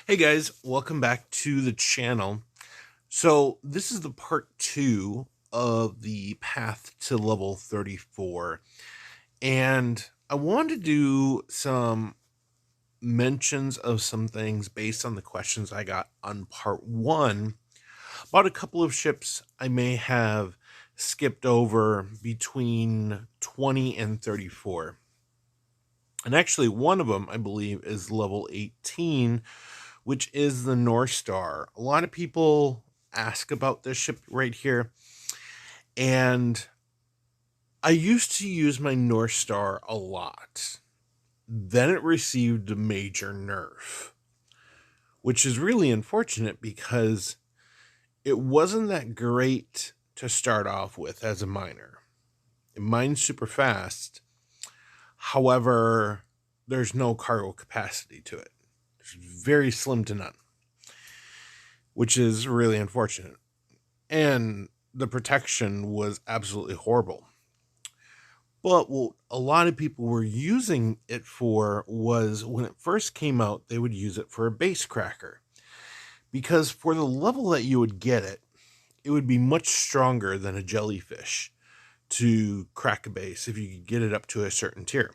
Hey guys, welcome back to the channel. So, this is the part 2 of the path to level 34. And I want to do some mentions of some things based on the questions I got on part 1 about a couple of ships I may have skipped over between 20 and 34. And actually, one of them, I believe, is level 18, which is the North Star. A lot of people ask about this ship right here, and I used to use my North Star a lot. Then it received a major nerf, which is really unfortunate because it wasn't that great to start off with as a miner. It mines super fast. However, there's no cargo capacity to it. It's very slim to none, which is really unfortunate. And the protection was absolutely horrible. But what a lot of people were using it for was when it first came out, they would use it for a base cracker. Because for the level that you would get it, it would be much stronger than a jellyfish to crack a base if you could get it up to a certain tier.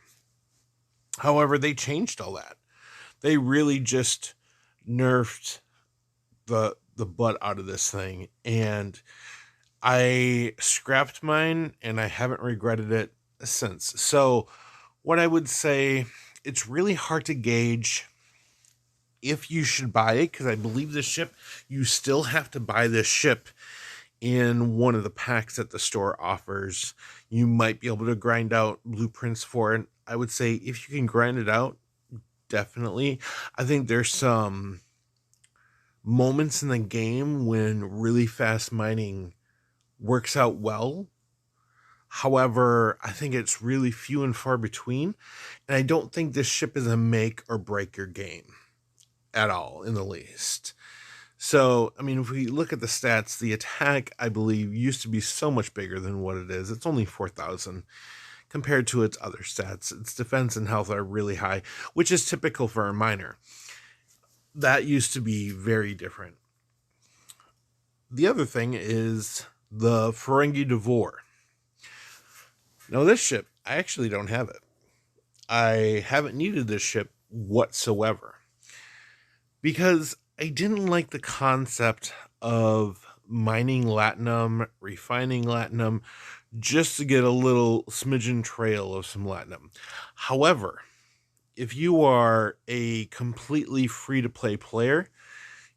However, they changed all that. They really just nerfed the butt out of this thing, and I scrapped mine and I haven't regretted it since. So, what I would say, it's really hard to gauge if you should buy it because I believe this ship, you still have to buy this ship in one of the packs that the store offers. You might be able to grind out blueprints for it. I would say if you can grind it out, definitely. I think there's some moments in the game when really fast mining works out well. However, I think it's really few and far between, and I don't think this ship is a make or break your game at all in the least. So, I mean, if we look at the stats, the attack, I believe, used to be so much bigger than what it is. It's only 4,000 compared to its other stats. Its defense and health are really high, which is typical for a miner. That used to be very different. The other thing is the Ferengi Devore. Now, this ship, I actually don't have it. I haven't needed this ship whatsoever because I didn't like the concept of mining latinum, refining latinum, just to get a little smidgen trail of some latinum. However, if you are a completely free to play player,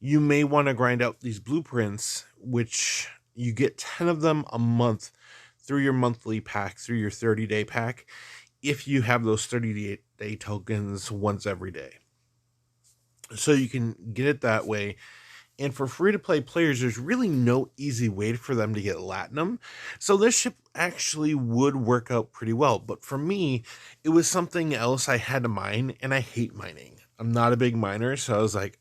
you may want to grind out these blueprints, which you get 10 of them a month through your monthly pack, through your 30-day pack, if you have those 30-day tokens once every day. So you can get it that way. And for free to play players, there's really no easy way for them to get latinum. So this ship actually would work out pretty well. But for me, it was something else I had to mine, and I hate mining. I'm not a big miner, so I was like,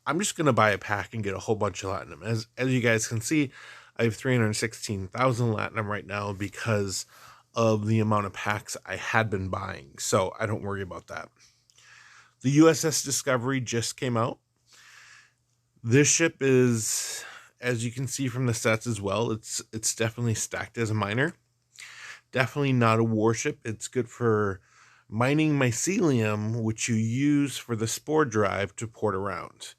I'm just going to buy a pack and get a whole bunch of latinum. As you guys can see, I have 316,000 latinum right now because of the amount of packs I had been buying. So I don't worry about that. The USS Discovery just came out. This ship is, as you can see from the stats as well, it's definitely stacked as a miner. Definitely not a warship. It's good for mining mycelium, which you use for the spore drive to port around.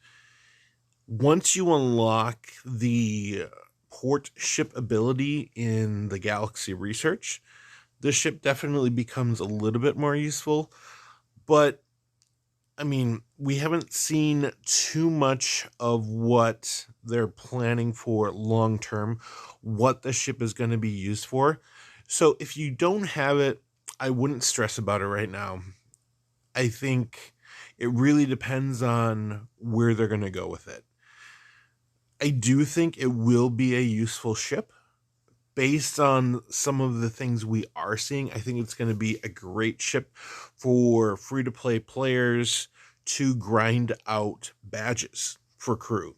Once you unlock the port ship ability in the Galaxy Research, this ship definitely becomes a little bit more useful. But I mean, we haven't seen too much of what they're planning for long term, what the ship is going to be used for. So if you don't have it, I wouldn't stress about it right now. I think it really depends on where they're going to go with it. I do think it will be a useful ship. Based on some of the things we are seeing, I think it's going to be a great ship for free to play players to grind out badges for crew.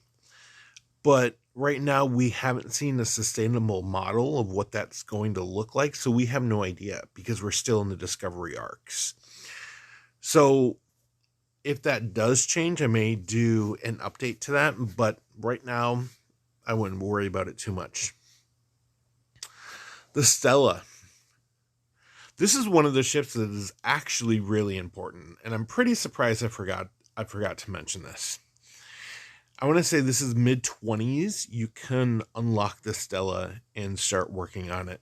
But right now, we haven't seen a sustainable model of what that's going to look like, so we have no idea because we're still in the discovery arcs. So if that does change, I may do an update to that, but right now I wouldn't worry about it too much. The Stella. This is one of the ships that is actually really important, and I'm pretty surprised I forgot to mention this. I want to say this is mid-20s. You can unlock the Stella and start working on it.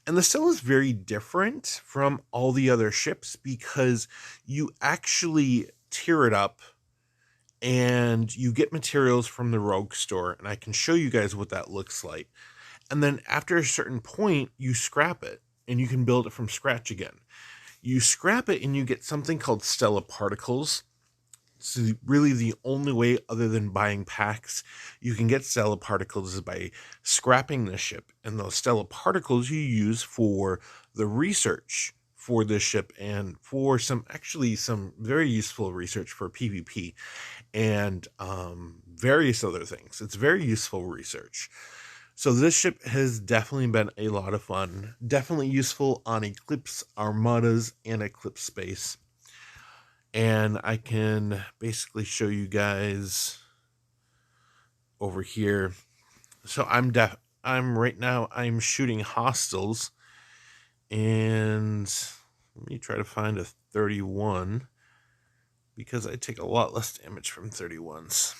And the Stella is very different from all the other ships because you actually tier it up and you get materials from the Rogue store. And I can show you guys what that looks like. And then after a certain point, you scrap it and you can build it from scratch again. You scrap it and you get something called Stella Particles. So really the only way other than buying packs you can get Stella Particles is by scrapping the ship. And those Stella Particles you use for the research for this ship and for some very useful research for PvP and various other things. It's very useful research. So this ship has definitely been a lot of fun. Definitely useful on Eclipse Armadas and Eclipse Space. And I can basically show you guys over here. So I'm right now I'm shooting Hostiles, and let me try to find a 31 because I take a lot less damage from 31s.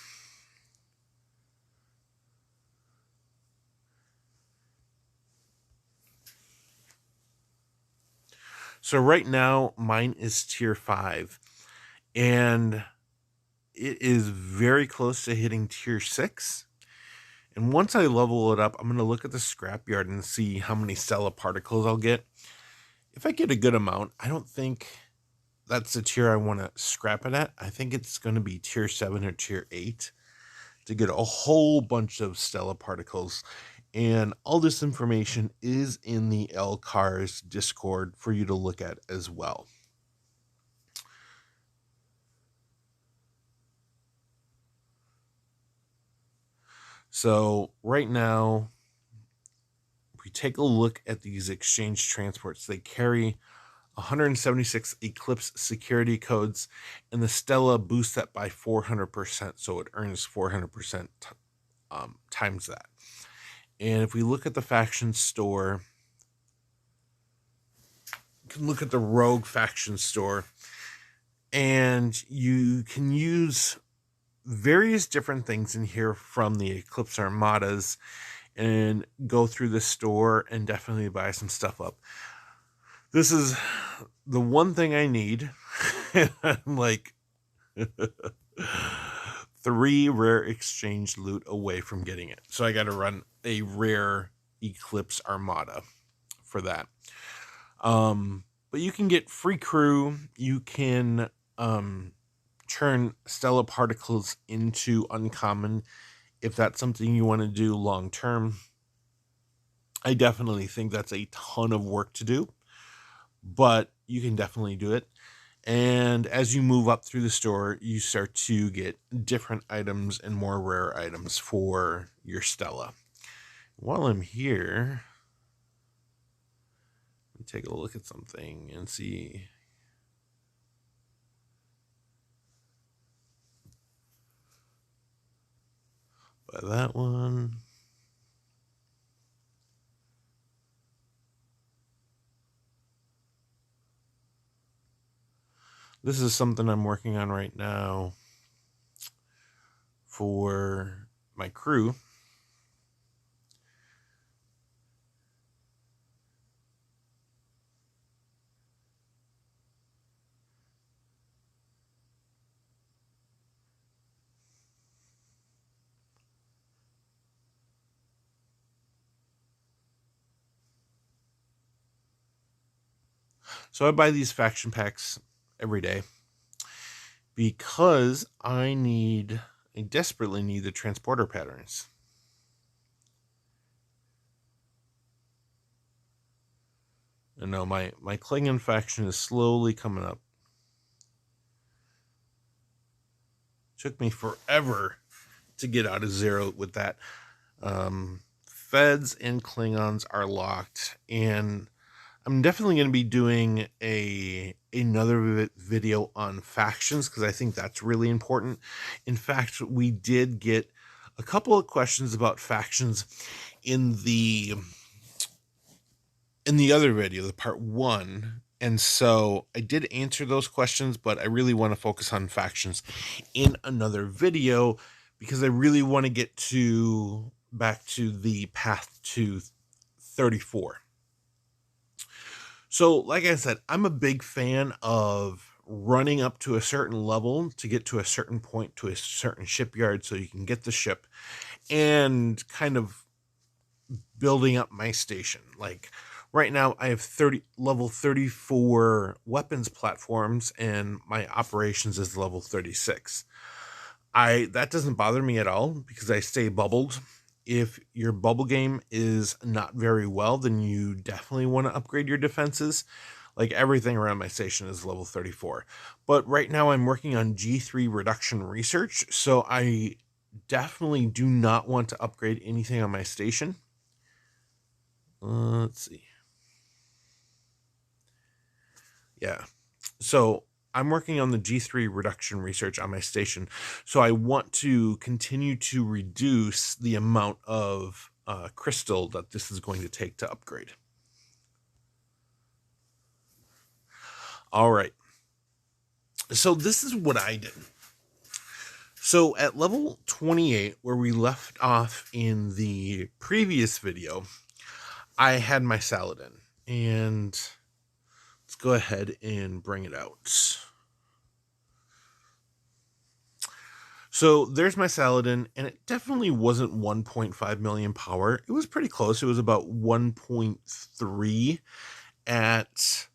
So right now mine is tier 5. And it is very close to hitting tier 6. And once I level it up, I'm going to look at the scrapyard and see how many Stella Particles I'll get. If I get a good amount, I don't think that's the tier I want to scrap it at. I think it's going to be tier 7 or tier 8 to get a whole bunch of Stella Particles. And all this information is in the LCARS Discord for you to look at as well. So right now, if we take a look at these exchange transports, they carry 176 Eclipse security codes, and the Stella boosts that by 400%, so it earns 400% times that. And if we look at the faction store, you can look at the Rogue faction store, and you can use various different things in here from the Eclipse Armadas and go through the store and definitely buy some stuff up. This is the one thing I need. I'm like 3 rare exchange loot away from getting it. So I got to run a rare Eclipse Armada for that. But you can get free crew. You can turn Stella Particles into uncommon if that's something you want to do long term. I definitely think that's a ton of work to do, but you can definitely do it. And as you move up through the store, you start to get different items and more rare items for your Stella. While I'm here, let me take a look at something and see. Buy that one. This is something I'm working on right now for my crew. So I buy these faction packs every day because I desperately need the transporter patterns. And no, my Klingon faction is slowly coming up. Took me forever to get out of 0 with that. Feds and Klingons are locked, and I'm definitely going to be doing a another video on factions because I think that's really important. In fact, we did get a couple of questions about factions in the other video, the part 1. And so I did answer those questions, but I really want to focus on factions in another video because I really want to get back to the path to 34. So, like I said, I'm a big fan of running up to a certain level to get to a certain point to a certain shipyard so you can get the ship and kind of building up my station. Like right now I have level 34 weapons platforms and my operations is level 36. That doesn't bother me at all because I stay bubbled. If your bubble game is not very well, then you definitely want to upgrade your defenses. Like everything around my station is level 34. But right now I'm working on G3 reduction research, so I definitely do not want to upgrade anything on my station. Let's see. Yeah. So I'm working on the G3 reduction research on my station. So I want to continue to reduce the amount of crystal that this is going to take to upgrade. All right. So this is what I did. So at level 28, where we left off in the previous video, I had my Saladin. And let's go ahead and bring it out. So there's my Saladin, and it definitely wasn't 1.5 million power. It was pretty close. It was about 1.3 at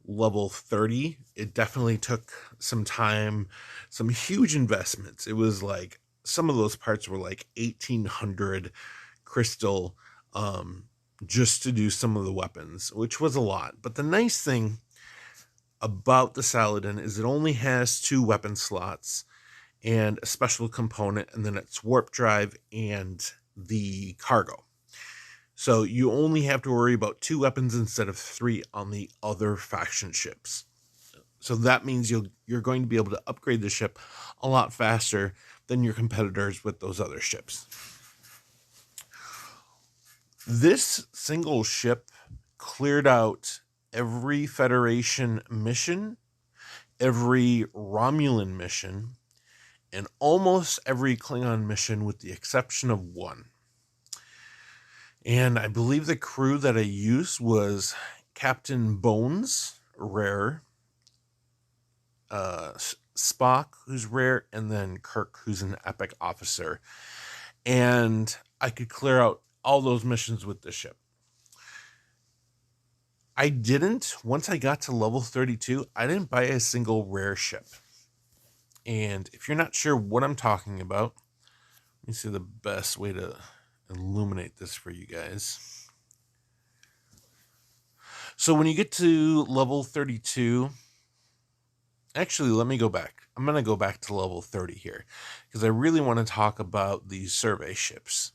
level 30. It definitely took some time, some huge investments. It was like, some of those parts were like 1,800 crystal just to do some of the weapons, which was a lot. But the nice thing about the Saladin is it only has 2 weapon slots and a special component, and then it's warp drive and the cargo. So you only have to worry about 2 weapons instead of 3 on the other faction ships. So that means you're going to be able to upgrade the ship a lot faster than your competitors with those other ships. This single ship cleared out every Federation mission, every Romulan mission, and almost every Klingon mission with the exception of 1. And I believe the crew that I used was Captain Bones, rare, Spock, who's rare, and then Kirk, who's an epic officer. And I could clear out all those missions with the ship. Once I got to level 32, I didn't buy a single rare ship. And if you're not sure what I'm talking about, let me see the best way to illuminate this for you guys. So when you get to level 32, actually, let me go back. I'm going to go back to level 30 here because I really want to talk about these survey ships.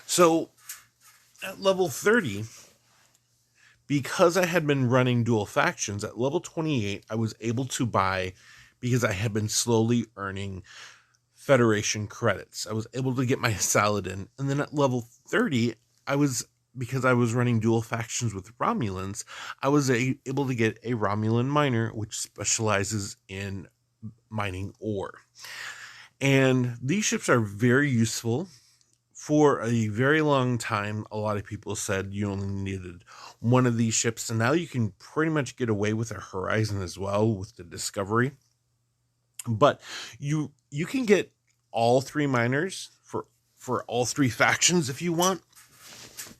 So at level 30, because I had been running dual factions, at level 28, I was able to buy, because I had been slowly earning Federation credits, I was able to get my Saladin. And then at level 30, because I was running dual factions with Romulans, I was able to get a Romulan miner, which specializes in mining ore. And these ships are very useful. For a very long time, a lot of people said you only needed 1 of these ships, and now you can pretty much get away with a Horizon as well with the Discovery. But you can get all 3 miners for all 3 factions if you want.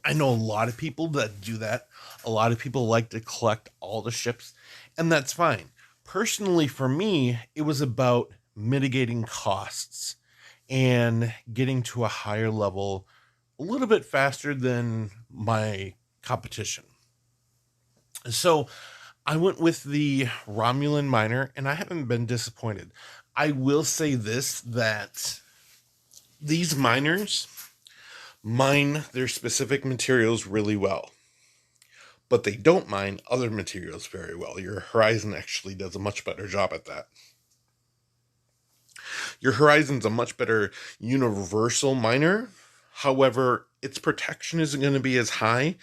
I know a lot of people that do that. A lot of people like to collect all the ships, and that's fine. Personally, for me, it was about mitigating costs and getting to a higher level a little bit faster than my competition. So I went with the Romulan miner, and I haven't been disappointed. I will say this, that these miners mine their specific materials really well. but they don't mine other materials very well. Your Horizon actually does a much better job at that. Your Horizon's a much better universal miner. However, its protection isn't going to be as high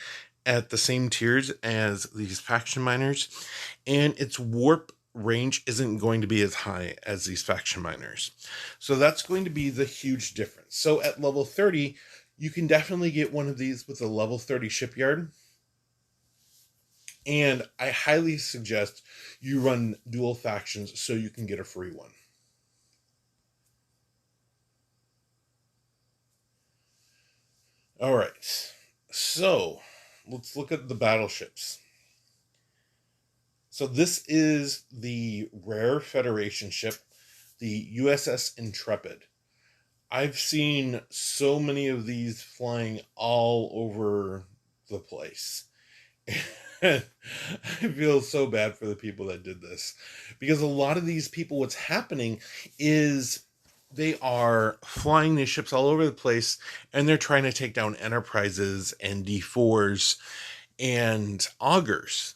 at the same tiers as these faction miners, and its warp range isn't going to be as high as these faction miners. So that's going to be the huge difference. So at level 30, you can definitely get one of these with a level 30 shipyard. And I highly suggest you run dual factions so you can get a free one. All right, so let's look at the battleships. So this is the rare Federation ship, the USS Intrepid. I've seen so many of these flying all over the place. I feel so bad for the people that did this, because a lot of these people, what's happening is they are flying these ships all over the place, and they're trying to take down Enterprises and D4s and Augurs.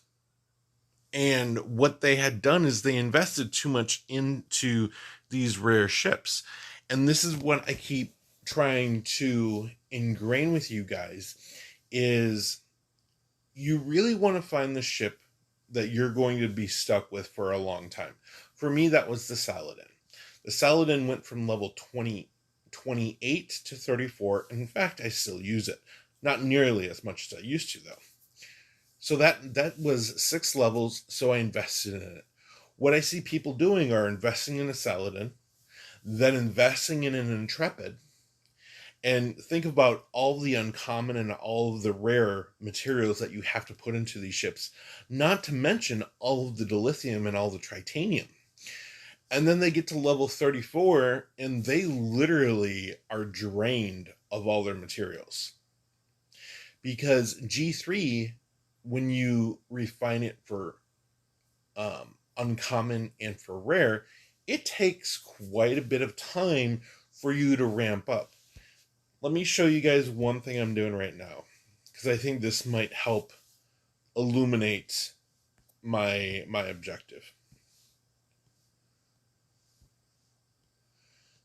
And what they had done is they invested too much into these rare ships. And this is what I keep trying to ingrain with you guys, is you really want to find the ship that you're going to be stuck with for a long time. For me, that was the Saladin. The Saladin went from level 28 to 34. In fact, I still use it. Not nearly as much as I used to, though. So that was 6 levels, so I invested in it. What I see people doing are investing in a Saladin, then investing in an Intrepid, and think about all the uncommon and all of the rare materials that you have to put into these ships, not to mention all of the dilithium and all the tritanium. And then they get to level 34, and they literally are drained of all their materials. Because G3, when you refine it for uncommon and for rare, it takes quite a bit of time for you to ramp up. Let me show you guys one thing I'm doing right now, because I think this might help illuminate my objective.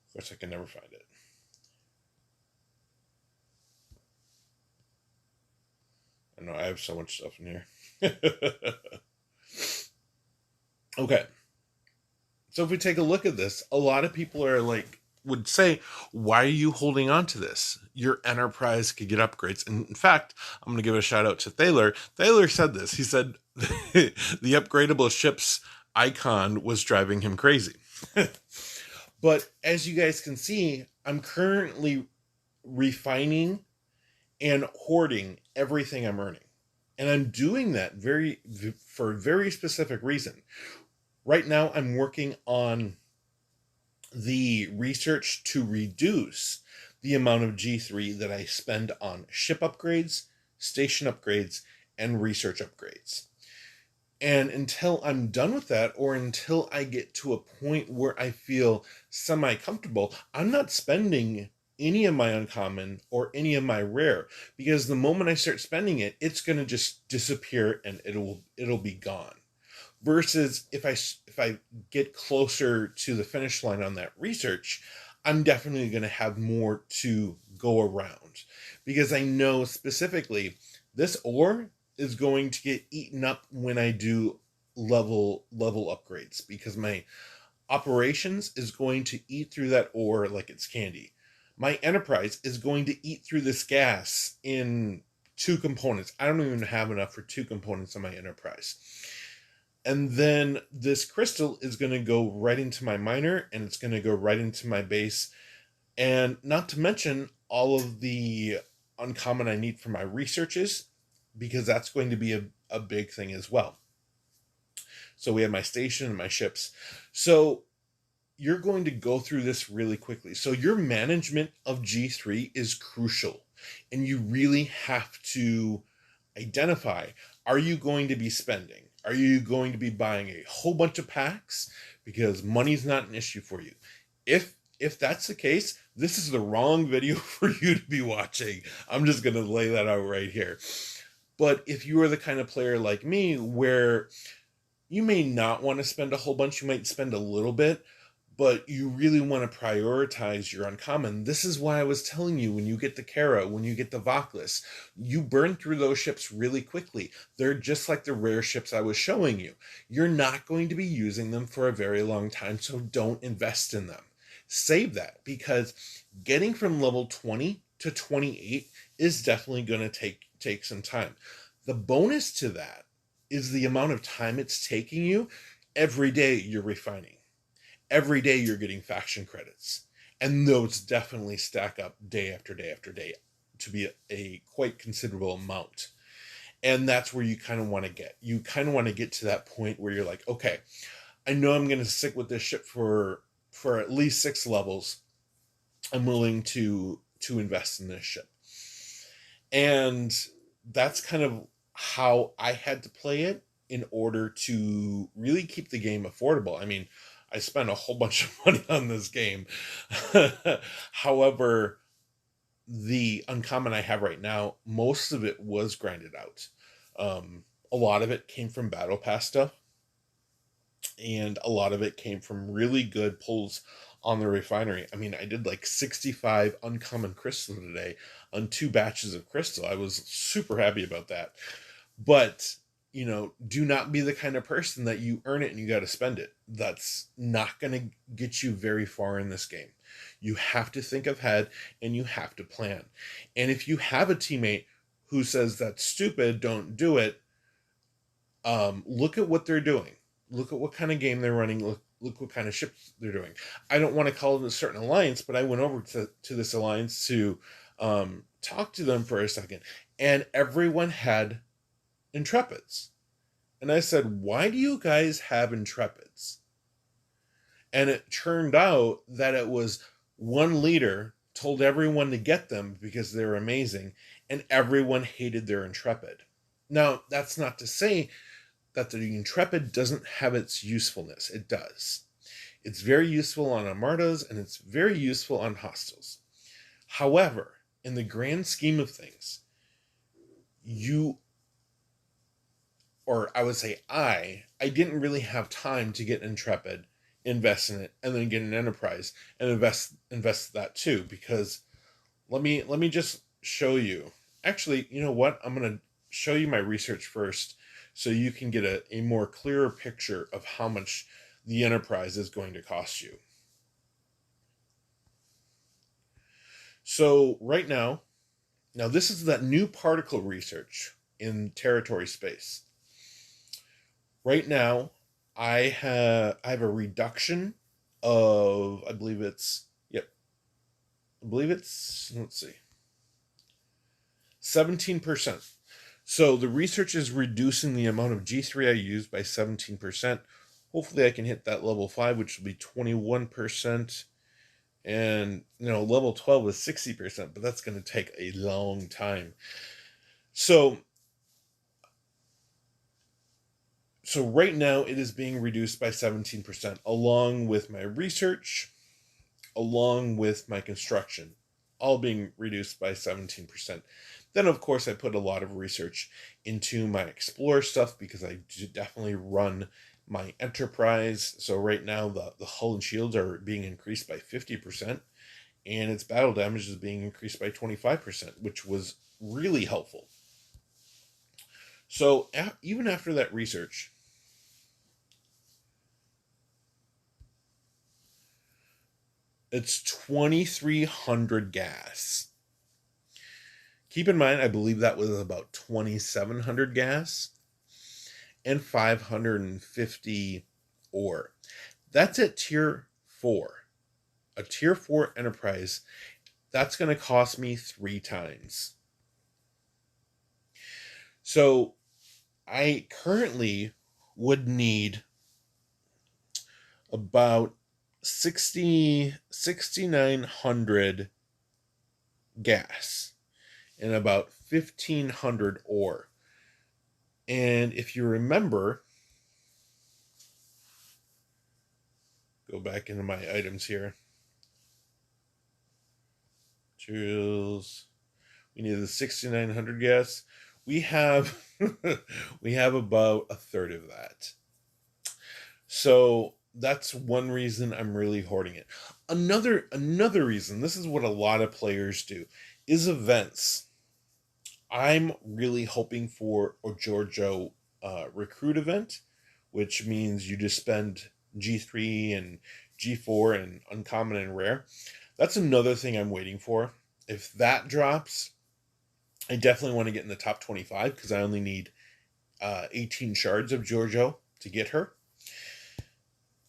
Of course, I can never find it. I know I have so much stuff in here. Okay. So if we take a look at this, a lot of people are like, would say, why are you holding on to this? Your Enterprise could get upgrades. And in fact, I'm going to give a shout out to Thaler. Thaler said this. He said the upgradable ships icon was driving him crazy. But as you guys can see, I'm currently refining and hoarding everything I'm earning. And I'm doing that for a very specific reason. Right now, I'm working on the research to reduce the amount of G3 that I spend on ship upgrades, station upgrades, and research upgrades. And until I'm done with that, or until I get to a point where I feel semi-comfortable, I'm not spending any of my uncommon or any of my rare, because the moment I start spending it, it's going to just disappear and it'll be gone. Versus if I get closer to the finish line on that research, I'm definitely going to have more to go around, because I know specifically this ore is going to get eaten up when I do level upgrades, because my operations is going to eat through that ore like it's candy. My Enterprise is going to eat through this gas in 2 components. I don't even have enough for 2 components on my Enterprise. And then this crystal is going to go right into my miner, and it's going to go right into my base. And not to mention all of the uncommon I need for my researches, because that's going to be a big thing as well. So we have my station and my ships. So you're going to go through this really quickly. So your management of G3 is crucial. And you really have to identify, are you going to be spending? Are you going to be buying a whole bunch of packs? Because money's not an issue for you. If that's the case, this is the wrong video for you to be watching. I'm just going to lay that out right here. But if you are the kind of player like me where you may not want to spend a whole bunch, you might spend a little bit, but you really want to prioritize your uncommon. This is why I was telling you, when you get the Kara, when you get the Vaklis, you burn through those ships really quickly. They're just like the rare ships I was showing you. You're not going to be using them for a very long time, so don't invest in them. Save that, because getting from level 20 to 28 is definitely going to take some time. The bonus to that is the amount of time it's taking you. Every day you're refining. Every day you're getting faction credits. And those definitely stack up day after day after day to be a quite considerable amount. And that's where you kind of want to get. You kind of want to get to that point where you're like, okay, I know I'm going to stick with this ship for at least 6 levels. I'm willing to invest in this ship. And that's kind of how I had to play it in order to really keep the game affordable. I mean, I spent a whole bunch of money on this game. However, the uncommon I have right now, most of it was grinded out. A lot of it came from Battle Pass stuff, and a lot of it came from really good pulls on the refinery. I mean, I did like 65 uncommon crystal today on 2 batches of crystal. I was super happy about that. But, do not be the kind of person that you earn it and you got to spend it. That's not going to get you very far in this game. You have to think ahead and you have to plan. And if you have a teammate who says that's stupid, don't do it, look at what they're doing. Look at what kind of game they're running. Look what kind of ships they're doing. I don't want to call it a certain alliance, but I went over to this alliance to talk to them for a second, and everyone had Intrepids. And I said, why do you guys have Intrepids? And it turned out that it was one leader told everyone to get them because they were amazing, and everyone hated their Intrepid. Now, that's not to say that the Intrepid doesn't have its usefulness. It does. It's very useful on Armadas, and it's very useful on Hostiles. However, in the grand scheme of things, I didn't really have time to get Intrepid, invest in it, and then get an Enterprise and invest that too. Because let me just show you. Actually, you know what? I'm gonna show you my research first, so you can get a more clearer picture of how much the Enterprise is going to cost you. So right now this is that new particle research in territory space. Right now, I have a reduction of, I believe it's, let's see, 17%. So the research is reducing the amount of G3 I use by 17%. Hopefully I can hit that level 5, which will be 21%. And, level 12 is 60%, but that's going to take a long time. So right now it is being reduced by 17%, along with my research, along with my construction, all being reduced by 17%. Then, of course, I put a lot of research into my Explorer stuff because I definitely run my Enterprise. So right now the hull and shields are being increased by 50%, and its battle damage is being increased by 25%, which was really helpful. So even after that research, it's 2,300 gas. Keep in mind, I believe that was about 2,700 gas and 550 ore. That's at tier 4. A tier 4 Enterprise, that's going to cost me 3 times. So I currently would need about 6,900 gas and about 1,500 ore. And if you remember, go back into my items here. Materials. We need the 6,900 gas. we have we have about a third of that. So that's one reason I'm really hoarding it. Another reason, this is what a lot of players do, is events. I'm really hoping for a Giorgio recruit event, which means you just spend G3 and G4 and uncommon and rare. That's another thing I'm waiting for. If that drops, I definitely want to get in the top 25 because I only need 18 shards of Giorgio to get her.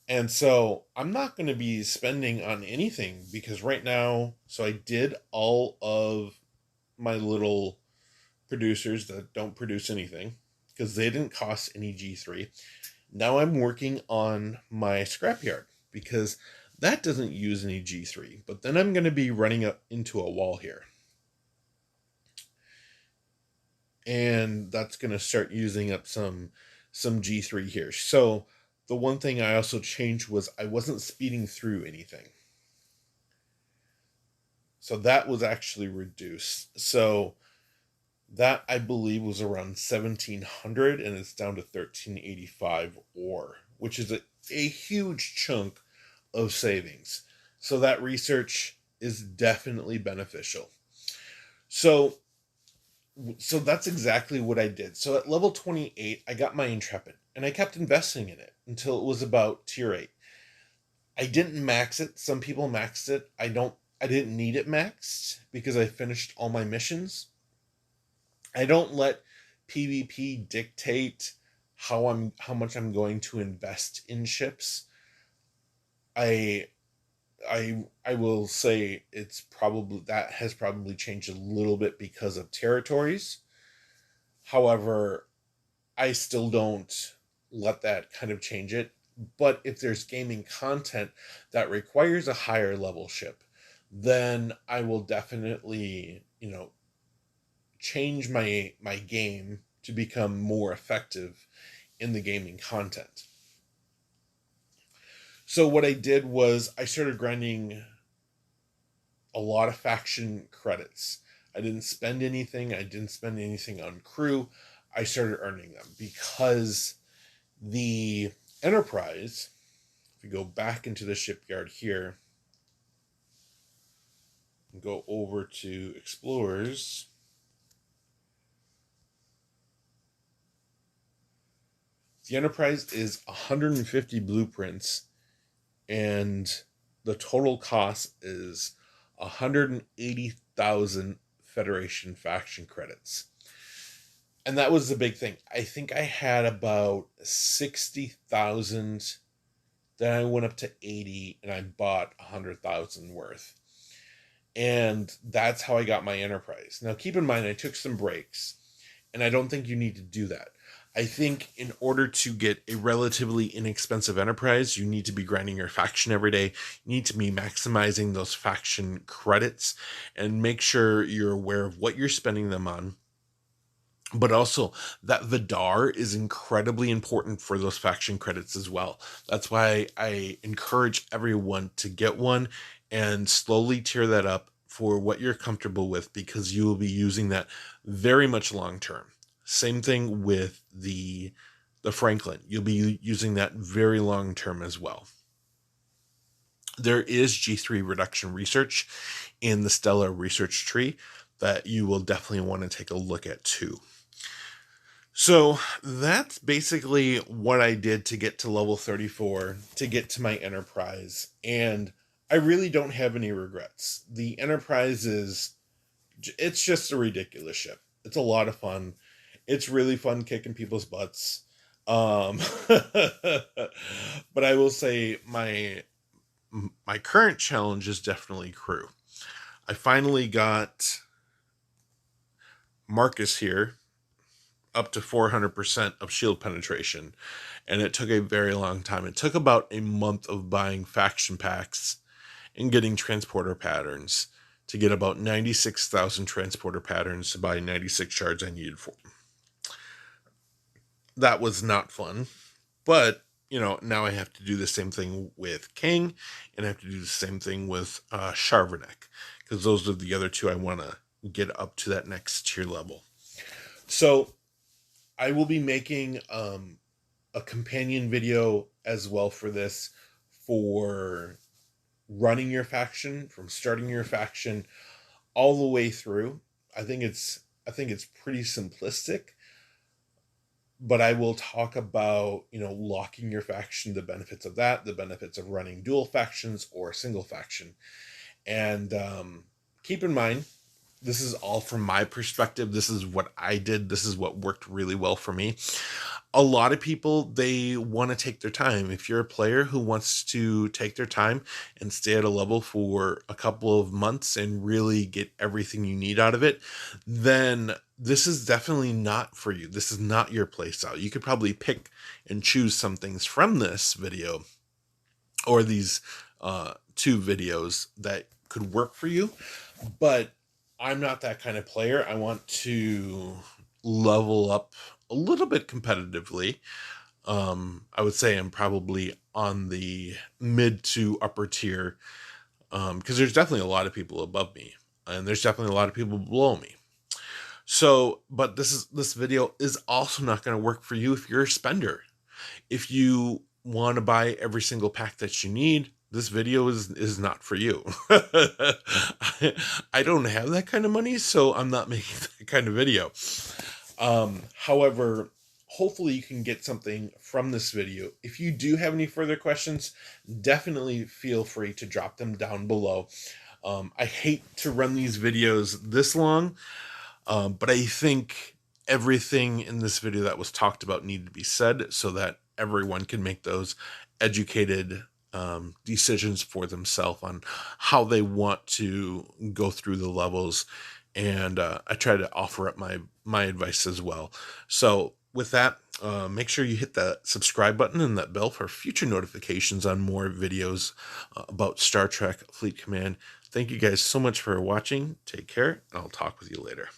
And so I'm not going to be spending on anything because right now, so I did all of my little producers that don't produce anything because they didn't cost any G3. Now I'm working on my scrapyard because that doesn't use any G3, but then I'm going to be running up into a wall here. And that's going to start using up some G3 here. So the one thing I also changed was I wasn't speeding through anything. So that was actually reduced. So that I believe was around 1700 and it's down to 1385 ore, which is a huge chunk of savings. So that research is definitely beneficial. So that's exactly what I did. So at level 28, I got my Intrepid and I kept investing in it until it was about tier 8. I didn't max it. Some people maxed it. I didn't need it maxed because I finished all my missions. I don't let PvP dictate how much I'm going to invest in ships. I will say it's probably that has probably changed a little bit because of territories. However, I still don't let that kind of change it. But if there's gaming content that requires a higher level ship, then I will definitely, change my game to become more effective in the gaming content. So what I did was I started grinding a lot of faction credits. I didn't spend anything. I didn't spend anything on crew. I started earning them because the Enterprise, if we go back into the shipyard here, and go over to Explorers, the Enterprise is 150 blueprints and the total cost is 180,000 Federation faction credits. And that was the big thing. I think I had about 60,000. Then I went up to 80 and I bought 100,000 worth. And that's how I got my Enterprise. Now keep in mind, I took some breaks and I don't think you need to do that. I think in order to get a relatively inexpensive Enterprise, you need to be grinding your faction every day. You need to be maximizing those faction credits and make sure you're aware of what you're spending them on. But also that Vidar is incredibly important for those faction credits as well. That's why I encourage everyone to get one and slowly tier that up for what you're comfortable with because you will be using that very much long term. Same thing with the Franklin. You'll be using that very long term as well. There is G3 reduction research in the Stellar research tree that you will definitely want to take a look at too. So that's basically what I did to get to level 34, to get to my Enterprise. And I really don't have any regrets. The Enterprise it's just a ridiculous ship. It's a lot of fun. It's really fun kicking people's butts. But I will say my current challenge is definitely crew. I finally got Marcus here up to 400% of shield penetration, and it took a very long time. It took about a month of buying faction packs and getting transporter patterns to get about 96,000 transporter patterns to buy 96 shards I needed for them. That was not fun, but now I have to do the same thing with King, and I have to do the same thing with Sharvanek, because those are the other two I want to get up to that next tier level. So I will be making a companion video as well for this, for running your faction, from starting your faction all the way through. I think it's pretty simplistic, but I will talk about, locking your faction, the benefits of that, the benefits of running dual factions or a single faction. And keep in mind, this is all from my perspective. This is what I did. This is what worked really well for me. A lot of people, they want to take their time. If you're a player who wants to take their time and stay at a level for a couple of months and really get everything you need out of it, then this is definitely not for you. This is not your playstyle. You could probably pick and choose some things from this video, or these two videos, that could work for you. But I'm not that kind of player. I want to level up a little bit competitively. I would say I'm probably on the mid to upper tier, because there's definitely a lot of people above me, and there's definitely a lot of people below me. So, but this video is also not going to work for you if you're a spender. If you want to buy every single pack that you need, this video is not for you. I don't have that kind of money, so I'm not making that kind of video. However, hopefully you can get something from this video. If you do have any further questions, definitely feel free to drop them down below. I hate to run these videos this long, but I think everything in this video that was talked about needed to be said so that everyone can make those educated decisions for themselves on how they want to go through the levels. And I try to offer up my advice as well. So with that, make sure you hit that subscribe button and that bell for future notifications on more videos about Star Trek Fleet Command. Thank you guys so much for watching. Take care, and I'll talk with you later.